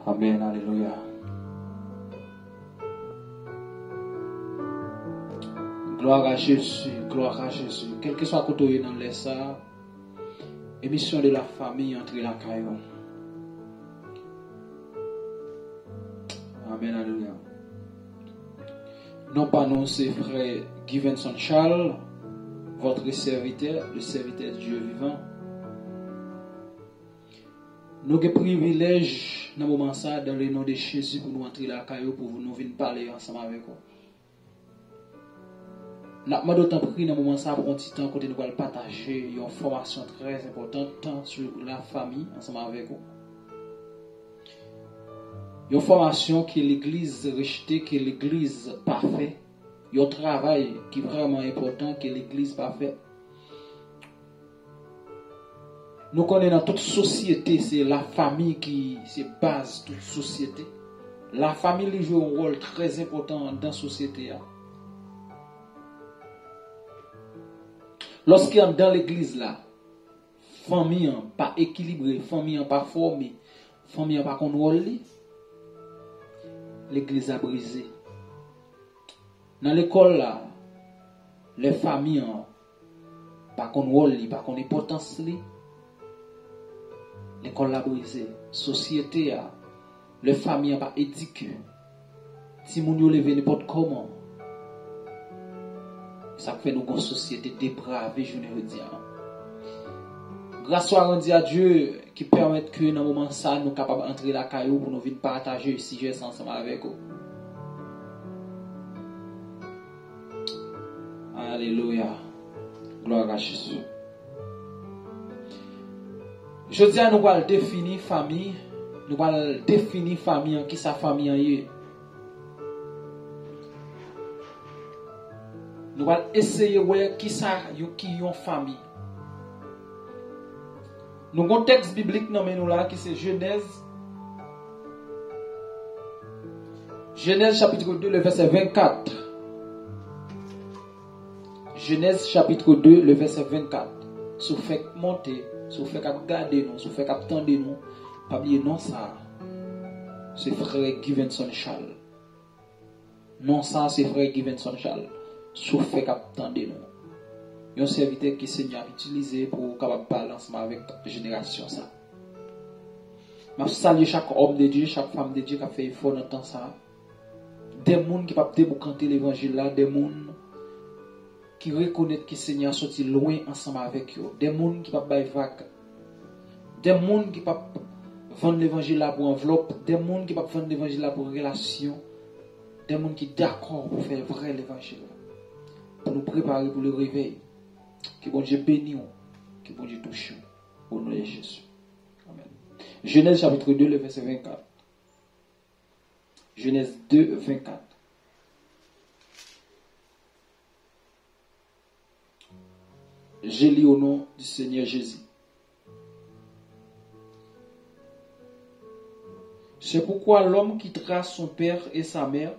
Amen, alléluia. Gloire à Jésus, gloire à Jésus. Quel que soit côté dans les ça, émission de la famille entre la caillou. Amen, alléluia. Non pas non, c'est frère Givenson Charles, votre serviteur, le serviteur de Dieu vivant. Nous avons privilège dans le moment ça, dans le nom de Jésus, pour nous entrer la caillou, pour nous venir parler ensemble avec vous. Nous avons d'autant pris dans le moment ça pour un petit temps, côté nous allons partager une information très importante tant sur la famille ensemble avec vous. Une formation qui est l'église rejetée, qui est l'église parfaite. Un travail qui est vraiment important, qui est l'église parfaite. Nous connaissons dans toute société, c'est la famille qui c'est base de toute société. La famille joue un rôle très important dans la société. Lorsqu'il y a dans l'église là, famille pas équilibrée, famille pas formée, famille pas contrôlée, l'église a brisé. Dans l'école là, les familles pas contrôlées, pas qu'on importance li. L'école a brisé, société a, les familles pas éduquées. Si moun yo levé n'importe comment, ça fait nous une société dépravée, je ne veux dire. Grâce soit rendue à Dieu qui permet que dans le moment ça, nous sommes capables d'entrer la caillou pour nous venir partager le sujet ensemble avec vous. Alléluia. Gloire à Jésus. Je dis à nous allons définir famille. Nous allons définir famille, qui sa famille est. Nous allons essayer de voir qui ça qui est une famille. Nous avons un texte biblique dans nous là qui c'est Genèse chapitre 2, le verset 24. Genèse chapitre 2, le verset 24. Si vous faites monter, si vous faites garder nous, si vous faites attendre nous, pas oublier non ça. C'est frère Givenson Charles. Non ça, c'est frère Givenson Charles. Si vous faites attendre nous. Un serviteur qui Seigneur utilisé pour capable parler ensemble avec la génération ça. Je salue chaque homme de Dieu, chaque femme de Dieu qui a fait effort dans le temps ça. Des gens qui peuvent déboucanter l'évangile là, des gens qui reconnaissent que le Seigneur sorti loin ensemble avec eux, des gens qui peuvent bailler vague, des gens qui peuvent vendre l'évangile là pour enveloppe, des gens qui peuvent vendre l'évangile là pour relation, des gens qui sont d'accord pour faire vrai l'évangile pour nous préparer pour le réveil. Que bon Dieu bénisse, que bon Dieu touche au nom de Jésus. Amen. Genèse chapitre 2, le verset 24. Genèse 2, 24. Je lis au nom du Seigneur Jésus. C'est pourquoi l'homme quittera son père et sa mère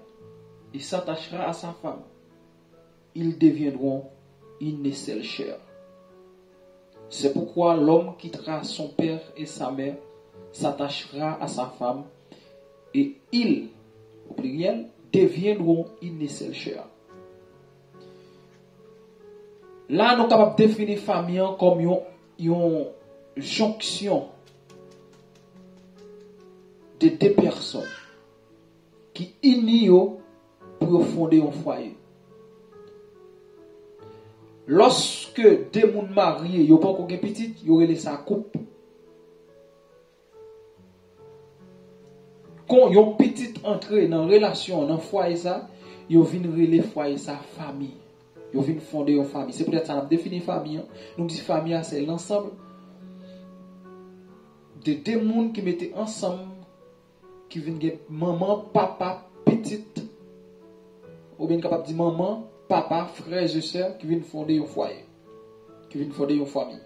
et s'attachera à sa femme. Ils deviendront une seule chair. C'est pourquoi l'homme quittera son père et sa mère, s'attachera à sa femme, et ils, au pluriel, deviendront une seule chair. Là, nous sommes capables de définir famille comme une jonction de deux personnes qui unissent pour fonder un foyer. Lorsque deux personnes mariées, ils n'ont pas encore de petit, ils ont laissé sa couple. Quand ils ont petite entrée dans la relation, dans le foyer, ils viennent relayer foyer, sa famille. Ils viennent fonder une famille. C'est peut-être ça qu'on a défini famille. Nous disons famille, c'est l'ensemble de deux personnes qui mettent ensemble, qui viennent de maman, papa, petite, ou bien capable de dire maman, papa, frères et sœurs qui viennent fonder un foyer, qui viennent fonder une famille.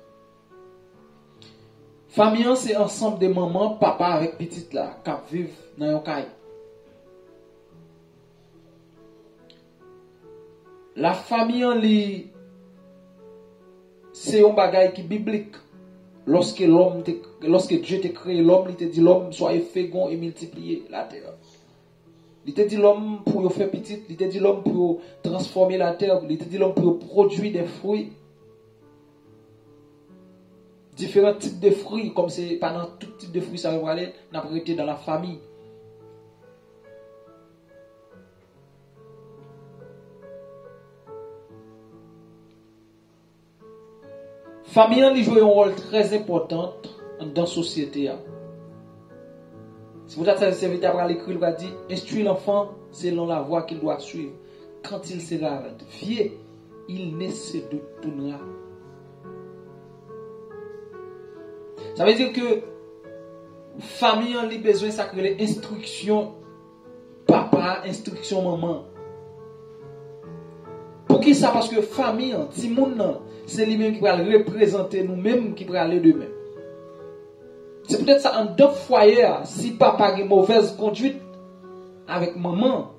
Famille, c'est ensemble de maman, papa avec petite là, qui vivent dans un caille. La famille, c'est un bagage qui est biblique. lorsque Dieu t'a créé l'homme, il t'a dit l'homme soit fécond et multiplier la terre. Il t'a dit l'homme pour faire petit, il t'a dit l'homme pour transformer la terre, il t'a dit l'homme pour produire des fruits. Différents types de fruits, comme c'est pendant tout type de fruits, ça va aller, n'a pas été dans la famille. Famille a joué un rôle très important dans la société. C'est pour ça que le serviteur à l'écrit va dire, instruire l'enfant selon la voie qu'il doit suivre. Quand il sera vieux, il ne se détournera. Ça veut dire que famille a besoin de sacrer instruction papa, instruction maman. Pour qui ça? Parce que famille, si moun c'est lui-même qui va représenter nous-mêmes qui va aller demain. C'est peut-être ça en deux foyers, si papa a une mauvaise conduite avec maman,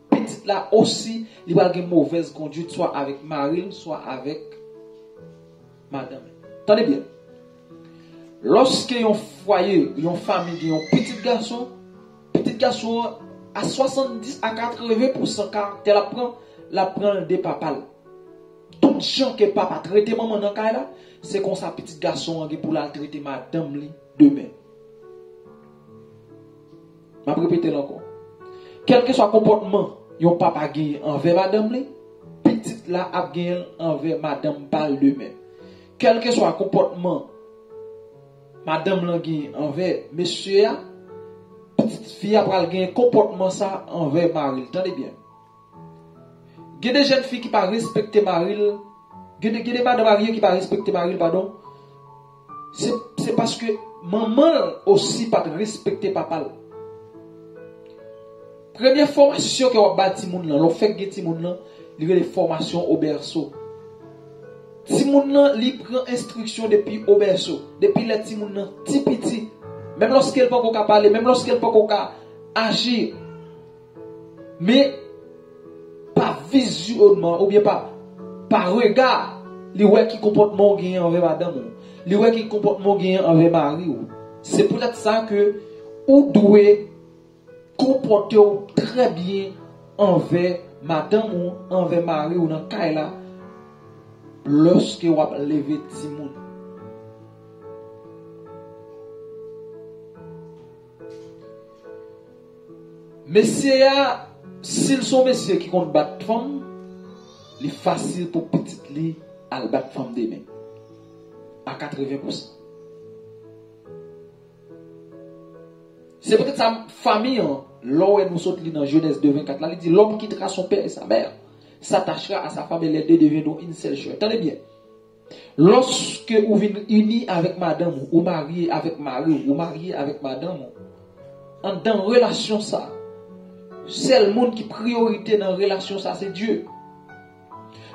petite là aussi, il va avoir une mauvaise conduite soit avec Marie, soit avec madame. Attendez bien. Lorsque y a un foyer, y a une famille, y a un petit garçon à 70 à 80% caractère la prend des papas. Tout gens que papa traite maman dans là, c'est comme ça petit garçon pour la traiter madame li demain. Je vais répéter encore. Quel que soit le comportement, yon papa gagne envers madame li, petite là a gagne envers madame parle demain. Quel que soit le comportement madame la gagne envers monsieur, petite fille a gagne comportement ça envers mari. Attendez bien. Il y a des jeunes filles qui ne pas respecter mari. Il y a des madames mariées qui ne pas respecter mari, pardon. C'est parce que maman aussi pas respecter papa. Première formation que on bâti moun là, l'on fait que ti moun là, il y a des formations au berceau. Ti moun là, il prend instruction depuis au berceau, depuis les ti moun là, ti petit. Même lorsqu'elle pas qu'on parler, même lorsqu'elle pas qu'on agir. Mais pas visuellement ou bien pas par regard, li wè qui comportement gagne envers madame, li wè qui comportement gagne envers mari. C'est peut-être ça que ou doit comporter très bien envers madame ou envers mari ou dans cas là lorsque vous lever ti moun. Messieurs, s'ils sont messieurs qui comptent battre femme, c'est facile pour petite li à battre femme demain. À 80%. C'est peut-être sa famille, là où nous sommes dans Genèse 2:24, là, il dit l'homme quittera son père et sa mère, s'attachera à sa femme et les deux deviendront une seule chair. Attendez bien. Lorsque vous venez unis avec madame, ou marié avec mari, ou marié avec madame, dans relation ça, c'est le monde qui priorité dans relation ça, c'est Dieu.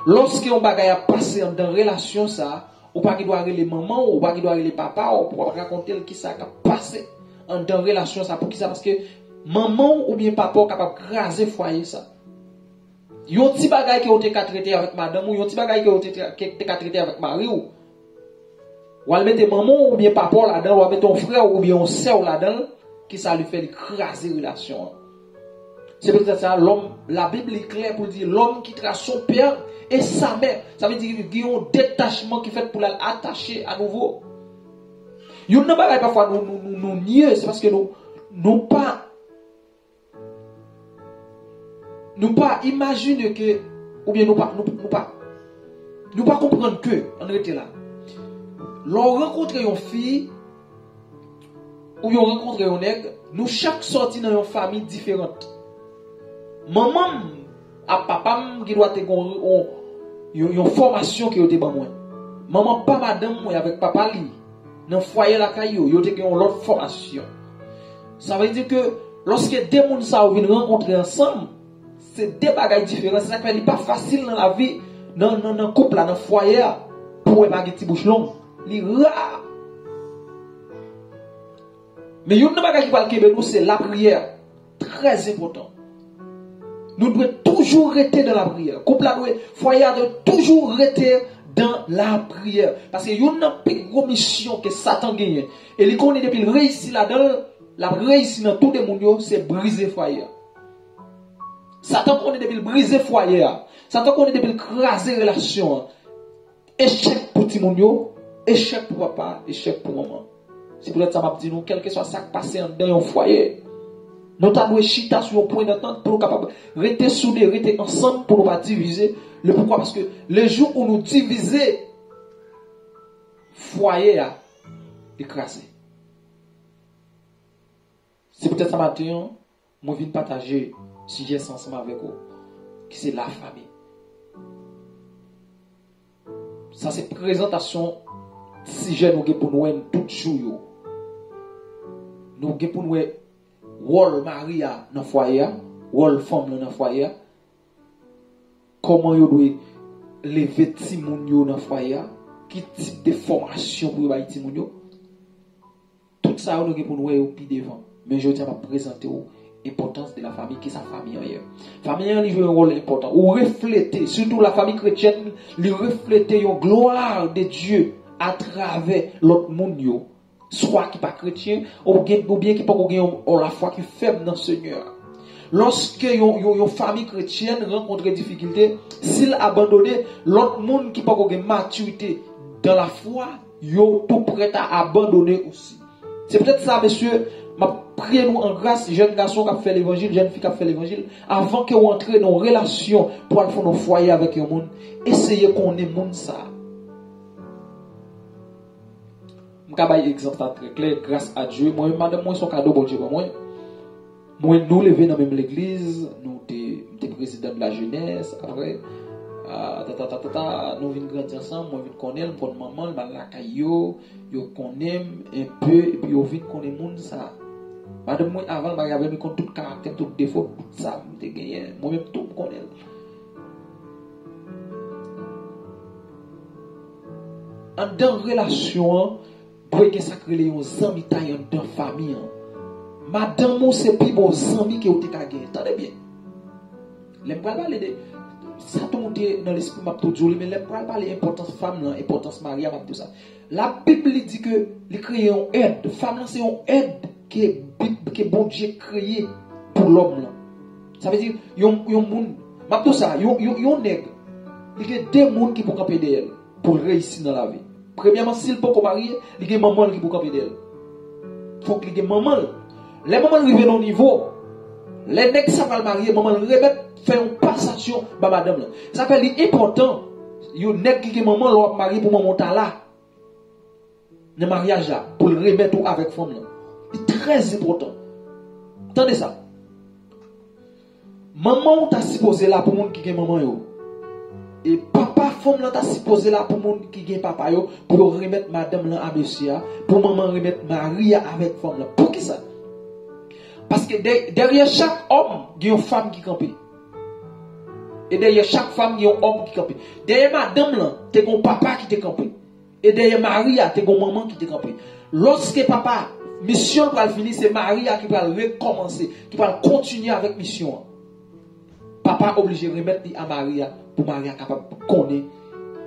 Lorsque on bagaille a passé dans relation ça, ou pas qui doit aller les mamans, ou pas qui doit aller les papas, ou pour raconter qui ça a passé dans relation ça, pour qui ça, parce que maman ou bien papa capable de craser foyer ça. Yon petit bagaille qui ont été traité avec madame, ou yon petit bagaille qui ont été traité avec mari, ou elle mettre maman ou bien papa là-dedans, ou elle mettre ton frère ou bien ton sœur là-dedans, qui ça lui fait craser relation. C'est peut-être ça, l'homme, la Bible est claire pour dire l'homme qui trace son père et sa mère. Ça veut dire qu'il y a un détachement qui fait pour l'attacher à nouveau. Il y a pas parfois nous nier, c'est parce que nous pas imaginer que, ou bien nous pas comprendre que, on était là. L'on rencontre une fille, ou on rencontre un nègre, nous chaque sorti dans une famille différente. Maman à papa qui doit avoir une formation qui est ban moi. Maman pas madame moi avec papa li dans foyer la caillou, yo te une autre formation. Ça veut dire que lorsque deux monde ça viennent rencontrer ensemble, c'est deux bagages différents, c'est ça qui n'est pas facile dans la vie dans couple là dans foyer pour pas petit bouche longue, li rare. Mais une bagage qui va le nous c'est la prière, très important. Nous devons toujours rester dans la prière. Couple doit foyer doit toujours rester dans la prière. Parce que y a une plus grosse mission que Satan gagne. Et il connaît depuis le réussi là-dedans, la réussite dans tout le monde, c'est briser foyer. Satan connaît depuis le briser foyer. Satan connaît depuis le craser relation. Échec pour tout le monde, échec pour papa, échec pour maman. C'est pour ça que je dis nous, quel que soit ça qui passe dans un foyer, nous avons chita sur un point d'entente pour nous capables de rester soudés, rester ensemble pour ne pas diviser. Le pourquoi? Parce que les jours où nous divisons, foyer a écrasé. C'est peut-être ça matin, moi je viens partager sujet ensemble avec vous, qui c'est la famille. Ça c'est présentation sujet nous pour nous tout jour. Nous avons pour nous rôle Maria dans le foyer, rôle femme dans le foyer. Comment vous doit lever Timounio dans le foyer, quel type de formation pour vous Timounio. Tout ça nous avons pour nous au pied devant. Mais je tiens à présenter l'importance de la famille, qui est sa famille ailleurs. La famille joue un rôle important. Ou refléter, surtout la famille chrétienne, lui refléter la gloire de Dieu à travers l'autre monde. Soit qui n'est pas chrétien, ou bien qui pas la foi qui est faible dans le Seigneur. Lorsque une famille chrétienne rencontre des difficultés, s'il abandonne, l'autre monde qui n'a pas de maturité dans la foi, il est tout prêt à abandonner aussi. C'est peut-être ça, monsieur, ma prière nous en grâce, jeune garçon qui a fait l'évangile, jeune fille qui a fait l'évangile, avant que vous entrez dans une relation pour aller faire nos foyers avec le monde, essayez qu'on ait le monde ça. Je vais exemple très clair, grâce à Dieu. Moi, madame, moi, son cadeau, bon Dieu, moi, nous lever dans la même l'église, nous sommes président de la jeunesse, après, nous venons grandir ensemble, moi, je connais, pour maman, la caillou, je connais un peu, et puis, je viens connaître le monde, ça. Madame, moi, avant, je vais tout le caractère, tout le défaut, tout ça, je gagné, moi-même, tout me connais. En relation, pour que ça crée les amis dans la famille. Madame, c'est plus bon amis que vous avez gagné. Attendez bien. Les gens parlent de ça, tout le monde dans l'esprit, mais les gens parlent de l'importance femme, l'importance Maria, tout ça. La Bible dit que les créer une aide. Femme, c'est une aide que bon Dieu créé pour l'homme. Ça veut dire, il y a un monde, tout ça, il y a un nègre. Il y a deux mondes qui peuvent camper d'elle pour réussir dans la vie. Premièrement, s'il peut se marier, il y a une maman qui peut camper d'elle. Il faut qu'il y ait une maman. Les mamans arrivent au niveau, les nègres ça va le marier, maman remettre, faire une passation à madame. Ça fait important. Il y a un nègre qui est maman, leur marié pour maman là. Le mariage là, pour le remettre avec femme là. C'est très important. Attendez ça. Maman t'a supposé là pour monde qui est maman yo. Et papa femme là t'a supposé là pour monde qui est papa yo, pour remettre madame là à monsieur, pour maman remettre Maria avec femme là. Pour qui ça? Parce que derrière chaque homme, il y a une femme qui campe. Et derrière chaque femme, il y a un homme qui campe. Derrière madame là, il y a un papa qui te campe. Et derrière Maria, il y a une maman qui te campe. Lorsque papa, mission va finir, c'est Maria qui va recommencer, qui va continuer avec mission. Papa obligé de remettre à Maria pour Maria capable de connaître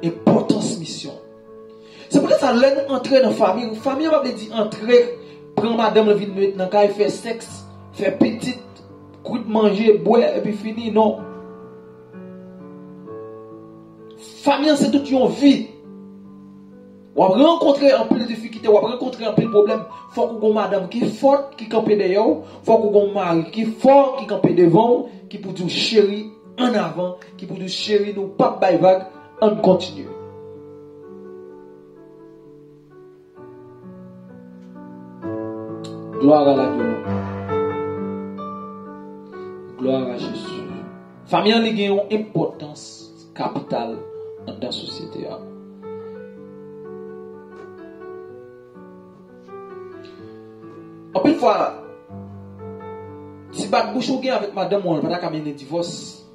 l'importance mission. C'est pour ça que nous entrer dans la famille. La famille va dire entrer, prendre madame le vin dans le cas, faire sexe. Faire petite, coup de manger, boire et puis fini, non. Famille, c'est toute une vie. On va rencontrer un peu de difficultés, on va rencontrer un peu de problèmes. Il faut qu'on ait madame qui est forte, qui campe derrière. Il faut qu'on ait un mari qui est fort, qui campe devant, qui peut dire chérie en avant, qui peut dire chérie, nous pas by vague, on continue. Gloire à la Dieu. Gloire à Jésus. Famille a une importance capitale dans la société. En plus, fois, si vous bouche avec madame, on va pas amener un divorce.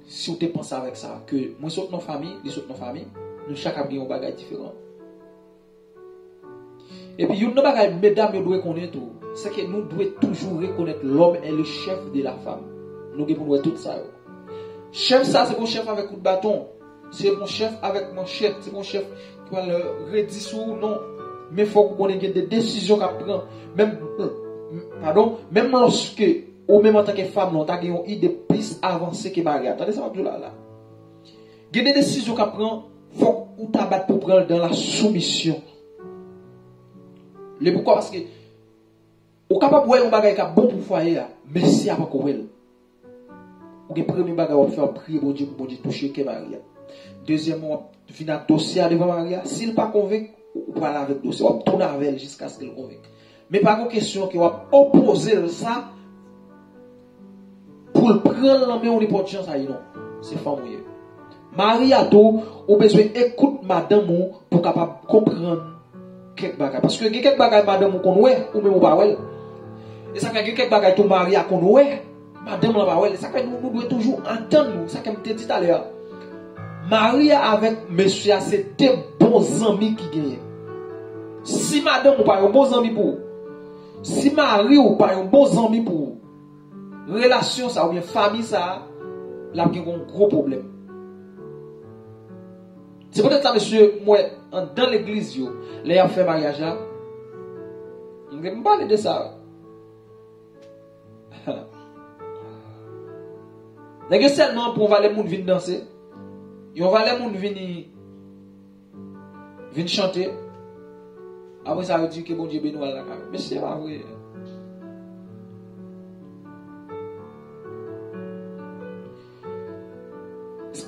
Si vous pensez avec ça, que moi, je suis dans la famille, nous chacun a un bagage différent. Et puis, une bagage, mesdames, nous devons connaître tout. C'est que nous devons toujours reconnaître l'homme est le chef de la femme. Nous devons tout ça. Chef, ça, c'est un chef avec un bâton. c'est mon chef avec mon chef, c'est mon chef qui va le redire non. Mais il faut qu'on ait des décisions qu'à prendre. Même lorsque, ou même en tant que femme, on a une idée plus avancée que Marie. Attendez, ça va plus là. Il y a des décisions qu'à prendre, il faut qu'on t'abatte pour prendre dans la soumission. Le pourquoi? Parce que, ou capable de voir un bagage qui est bon pour le foyer, mais si avant qu'on voit, ou le premier bagage, on faire prier pour Dieu toucher que Marie. Deuxièmement, on vient à dossier devant Marie. S'il n'est pas convaincu, ou parler avec le dossier, on tourne avec elle jusqu'à ce qu'elle convainque. Mais pas une question qui va opposer ça pour le prendre la main ou n'importe chance à non. C'est famille. Marie a tout, ou besoin d'écouter madame pour capable comprendre quelques bagages. Parce que quelques bagages madame qu'on ouais ou même pas ouais. Et ça fait quelques bagages tout Marie a qu'on ouais, madame la pas ouais. Ça fait nous devons toujours entendre nous. Ça comme tu dit tout à l'heure. Marie avec monsieur c'est deux bons amis qui gagnent. Si madame ou pas un bon ami pour, si Marie ou pas un bon ami pour, relation ça ou bien famille ça, là il y a un gros problème. C'est peut-être ça, monsieur, moi, dans l'église, les gens fait mariage là, je vais me parler de ça. Les gens seulement pour voir les gens venir danser, ils vont voir les gens venir chanter. Après ça veut dire que bon Dieu bénit la caméra. Mais c'est pas vrai.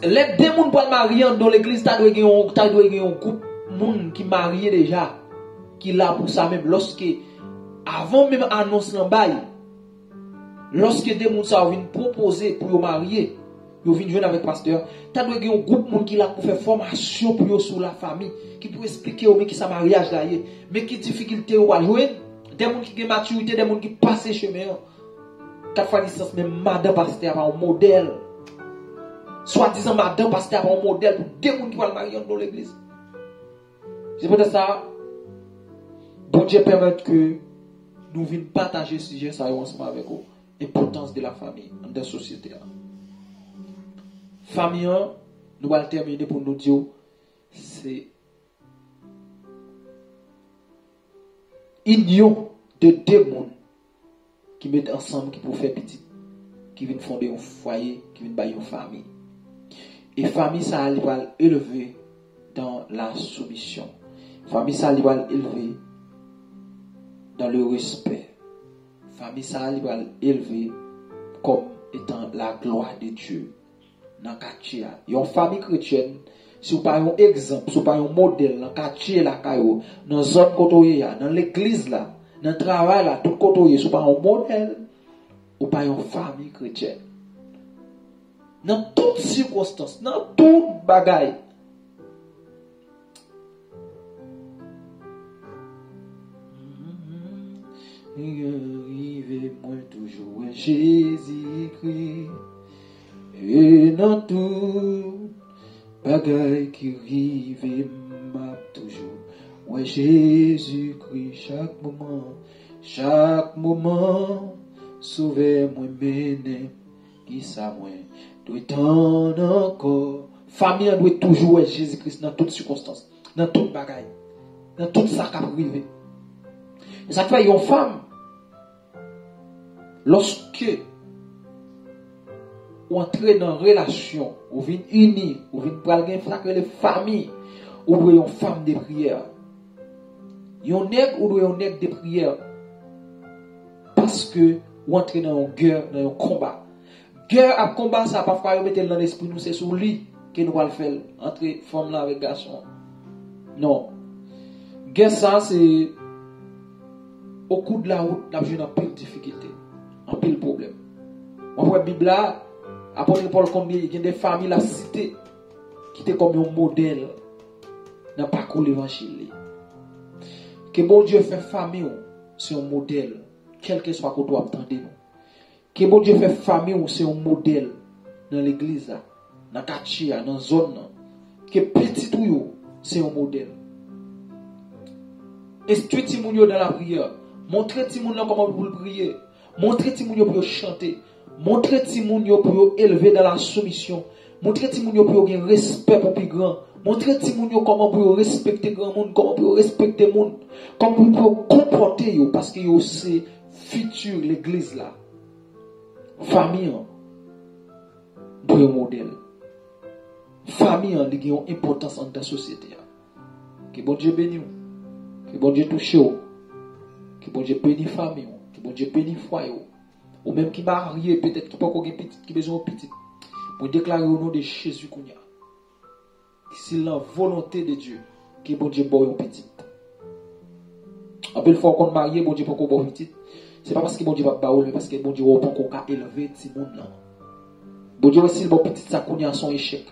Les deux personnes pour marier dans l'église, tu dois gagner un groupe de monde qui marié déjà, qui là pour ça même. Lorsque, avant même annoncer un bail, lorsque des gens viennent proposer pour vous marier, vous venez jouer avec le pasteur, tu dois gagner un groupe de monde qui là pour faire formation pour sur la famille, qui peut expliquer au qui ça mariage là, mais qui difficulté ou à jouer, des gens qui ont maturité, des gens qui passent chemin. 4 fois licence, même madame pasteur un modèle. Soit-disant madame pasteur un modèle pour des gens qui vont marier dans l'église. C'est pour ça, bon Dieu permet que nous venions partager ce sujet ça ensemble avec vous. L'importance de la famille dans la société. Famille, nous allons terminer pour nous dire, c'est union de deux mondes qui mettent ensemble, qui pour faire petit, qui viennent fonder un foyer, qui viennent bâtir une famille. Et famille, ça va élever dans la soumission. Famille, ça va élever dans le respect. Famille, ça va élever comme étant la gloire de Dieu. Dans le quartier, il y a une famille chrétienne, si vous pas un exemple, si vous pas un modèle, dans le quartier, dans la zone côté, dans l'église, dans le travail, tout côté, si vous pas un modèle, ou pas une famille chrétienne. Dans toutes circonstances, dans toute bagaille. Arrivez-moi toujours Jésus-Christ. Et dans tout bagaille qui arrive, m'a toujours. Ouais, Jésus-Christ, chaque moment, sauvez-moi, béné, qui ça, moi, doit être encore. Famille doit toujours être Jésus-Christ dans toutes circonstances, dans toute bagaille, dans tout ça qui arrive. Et ça fait une femme, lorsque ou entrer dans une relation, ou vient unis, ou vient prendre une famille, ou doit une femme de prière. Yon nègre ou doit un nègre de prière. Parce que ou entrer dans une guerre, dans un combat. Guerre à combat, ça parfois mettre dans l'esprit nous, c'est sur lui que nous allons faire entre femme là avec garçon. Non. Guerre ça c'est au coup de la route, nous avons une pile difficulté, un pile problème. On voit la Bible là, apôtre Paul combien il y a des familles la cité qui étaient comme un modèle dans le parcours de l'évangile. Que bon Dieu fait famille, c'est un modèle, quel que soit qu'on doit attendre nous. Que bon Dieu fait famille, c'est un modèle dans l'église, dans le quartier, dans la zone. Que petit tout, c'est un modèle. Instruire Timounio dans la prière. Montrer Timounio comment vous prier. Montrer Timounio pour chanter. Montrer Timounio pour élever dans la soumission. Montrez ti moun yo pour avoir respect pour plus grand. Montrez ti moun yo comment pour respecter grand monde, comment pour respecter monde, comment pour comporter yo parce que yo c'est futur l'église là. Famille doit un modèle. Famille a une importance dans la société. Que bon Dieu bénisse. Que bon Dieu touche. Que bon Dieu bénisse famille. Que bon Dieu bénisse foyer. Ou même qui marié, peut-être qui pas encore petit, qui besoin de petit. Pour déclarer au nom de Jésus Kounia. C'est la volonté de Dieu que bon Dieu boit un petit. En belle fois qu'on marié, bon Dieu pas encore boit petit. C'est pas parce que bon Dieu va baoul, mais parce que bon Dieu va pas encore élever petit monde là. Bon Dieu aussi le bon petit ça Kounia son échec.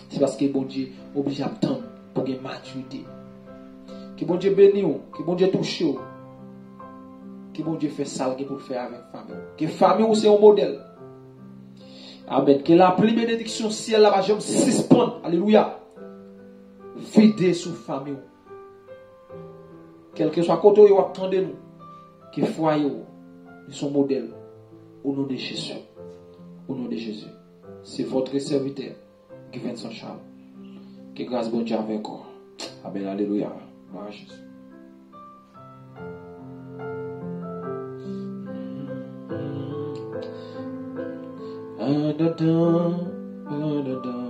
C'est parce que bon Dieu obligé à attendre pour gagner maturité. Que bon Dieu bénisse, que bon Dieu touche, que bon Dieu fait ça pour faire avec famille. Que famille c'est un modèle. Amen. Que la plus bénédiction ciel là-bas, j'aime suspendre. Alléluia. Fidèle sous famille. Quel que soit côté où attendez nous. Que foyer son modèle. Au nom de Jésus. Au nom de Jésus. C'est votre serviteur, Vincent Charles. Que grâce bon Dieu avec vous. Amen. Alléluia. Gloire à Jésus. Da da da da da.